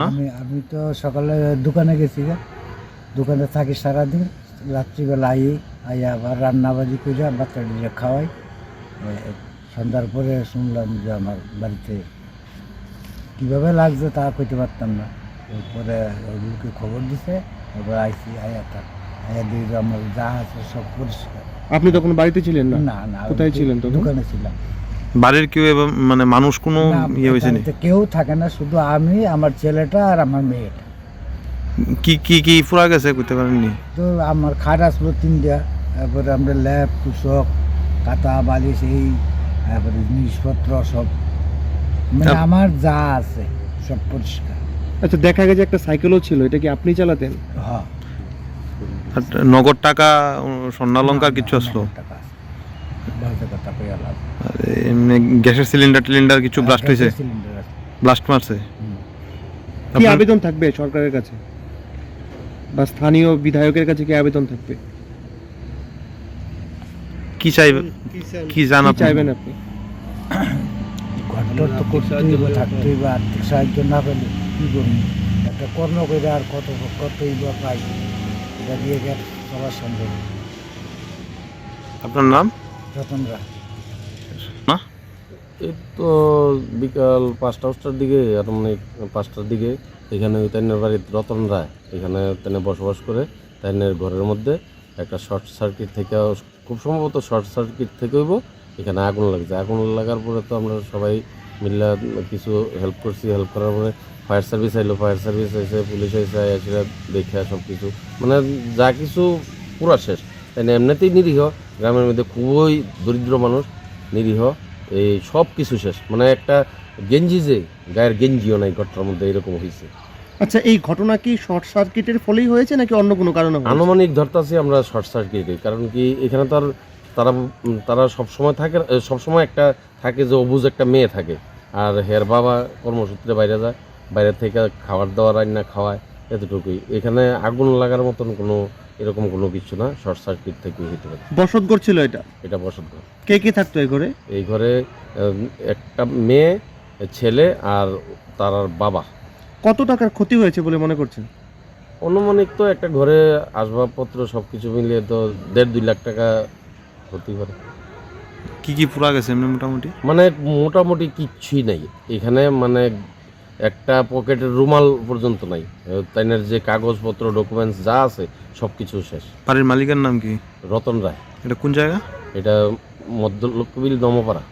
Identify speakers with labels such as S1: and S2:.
S1: আমি তো সকালে দোকানে গেছি, দোকানে থাকি সারাদিন, রাত্রিবেলা আই আবার রান্নাবাজি করে বাচ্চাটিকে খাওয়াই। সন্ধ্যার পরে শুনলাম যে আমার বাড়িতে কীভাবে লাগছে তা কইতে পারতাম না। এরপরে ওগুলোকে খবর দিছে, এবার আইসি আয়া দিয়ে যে আমার যা আছে সব পরিষ্কার।
S2: আপনি তখন বাড়িতে ছিলেন না?
S1: না না,
S2: কোথায় ছিলেন তখন?
S1: দোকানে ছিলাম।
S3: বাড়ির কেউ এবং মানে মানুষ কোনো ইয়ে হয়েছে না?
S1: বাড়িতে কেউ থাকে না, শুধু আমি, আমার ছেলেটা আর আমার মেয়েটা।
S3: কি কি কি পুরা গেছে করতে পারেননি?
S1: তো আমার খাট আসলো 3টা, তারপরে আমরা ল্যাব, তুষক, কাঁথা, বালিশ, এই তারপরে জিনিসপত্র সব, মানে আমার যা আছে সব পরিষ্কার।
S2: আচ্ছা, দেখা গেছে একটা সাইকেলও ছিল, এটা কি আপনি চালাতেন?
S1: হ্যাঁ।
S3: আর নগদ টাকা, স্বর্ণালঙ্কার কিছু আসলো?
S1: টাকা বলতে কথা কই আলাপ।
S3: আর এমনি গ্যাসের সিলিন্ডার কিছু ব্লাস্ট হয়েছে?
S1: সিলিন্ডার আছে।
S3: ব্লাস্ট মারছে?
S2: কি আবেদন থাকবে সরকারের কাছে বা স্থানীয় বিধায়কের কাছে? কি আবেদন থাকবে?
S3: কি চাইবেন, কি জান
S2: কি চাইবেন আপনি?
S1: ঘরটর তো করতেই বা থাকতেই বা, আর্থিক সাহায্য না পেলে কী করবো? একটা কর্ম করে আর কতই বা পাই, এটা দিয়ে গেলে সবার সম্ভব।
S3: আপনার নাম?
S1: যতনরা।
S3: না,
S4: এই তো বিকাল 5টার দিকে, আর মানে 5টার দিকে এখানে ওই তাইনের বাড়ির রতন রায় এখানে তাইনে বসবাস করে। তাইনের ঘরের মধ্যে একটা শর্ট সার্কিট থেকে, খুব সম্ভবত শর্ট সার্কিট থেকে হইব, এখানে আগুন লাগছে। আগুন লাগার পরে তো আমরা সবাই মিলে কিছু হেল্প করছি। হেল্প করার পরে ফায়ার সার্ভিস আইলো, ফায়ার সার্ভিস এসে, পুলিশ এসে এসে দেখে সব কিছু, মানে যা কিছু পুরা শেষ। তাই না, এমনিতেই নিরীহ, গ্রামের মধ্যে খুবই দরিদ্র মানুষ, নিরীহ, এই সব কিছু শেষ। মানে একটা গেঞ্জি, যে গায়ের গেঞ্জিও নাই ঘরটার মধ্যে, এরকম হয়েছে।
S2: আচ্ছা, এই ঘটনা কি শর্ট সার্কিটের ফলেই হয়েছে নাকি অন্য কোনো কারণে হয়েছে?
S4: আনুমানিক ধরতাছি আমরা শর্ট সার্কিটে, কারণ কি এখানে তো আর তারা সবসময় থাকে, সবসময় একটা থাকে যে অবুঝ একটা মেয়ে থাকে, আর হের বাবা কর্মসূত্রে বাইরে যায়, বাইরে থেকে খাবার দাবার রান্না খাওয়ায়, এতটুকুই। এখানে আগুন লাগার মতন কোনো এরকম কোনো কিছু না, শর্ট সার্কিট থেকে হতে পারে।
S2: বসতঘর ছিল এটা?
S4: এটা বসতঘর।
S2: কে কে থাকতো এই ঘরে?
S4: এই ঘরে একটা মেয়ে, ছেলে আর তার আর বাবা।
S2: কত টাকার ক্ষতি হয়েছে বলে মনে করছেন?
S4: অনুমানিক তো একটা ঘরে আসবাবপত্র সব কিছু মিলিয়ে তো 1.5-2 লাখ টাকা হতে পারে।
S3: কি কি পুরা গেছে এমনি মোটামুটি?
S4: মানে মোটামুটি কিচ্ছুই নাই এখানে, মানে একটা পকেটের রুমাল পর্যন্ত নাই। তাইনের যে কাগজপত্র, ডকুমেন্টস যা আছে সব কিছু শেষ।
S3: বাড়ির মালিকের নাম কি?
S4: রতন রায়।
S3: এটা কোন জায়গা?
S4: এটা মধ্য লক্ষ্মীবিল, দমপাড়া।